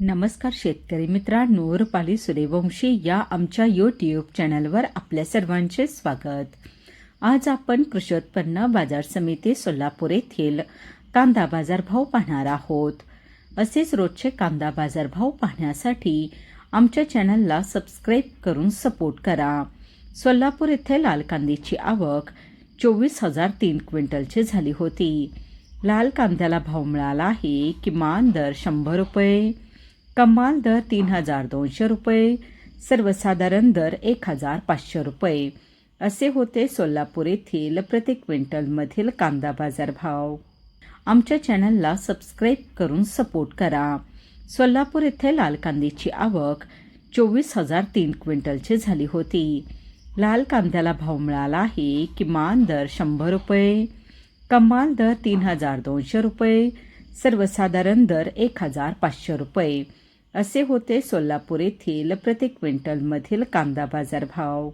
नमस्कार शेतकरी मित्रांनो, रुपाली सूर्यवंशी या आमच्या यूट्यूब चॅनलवर आपल्या सर्वांचे स्वागत। आज आपण कृषी उत्पन्न बाजार समिती सोलापूर येथील कांदा बाजारभाव पाहणार आहोत। असेच रोजचे कांदा बाजारभाव पाहण्यासाठी आमच्या चॅनलला सबस्क्राईब करून सपोर्ट करा। सोलापूर येथे लाल कांद्याची आवक 24,003 क्विंटलची झाली होती। लाल कांद्याला भाव मिळाला आहे। किमान दर 100 रुपये, कमाल दर 3,200 रुपये, सर्वसाधारण दर 1,500 रुपये असे होते सोलापूर येथील प्रति क्विंटलमधील कांदा बाजार भाव। आमच्या चॅनलला सबस्क्राईब करून सपोर्ट करा। सोलापूर येथे लाल कांद्याची आवक 24,003 क्विंटलची झाली होती। लाल कांद्याला भाव मिळाला आहे। किमान दर 100 रुपये, कमाल दर 3,200 रुपये, सर्वसाधारण दर 1,500 रुपये असे होते सोलापूर येथील प्रति क्विंटलमधील कांदा बाजार भाव।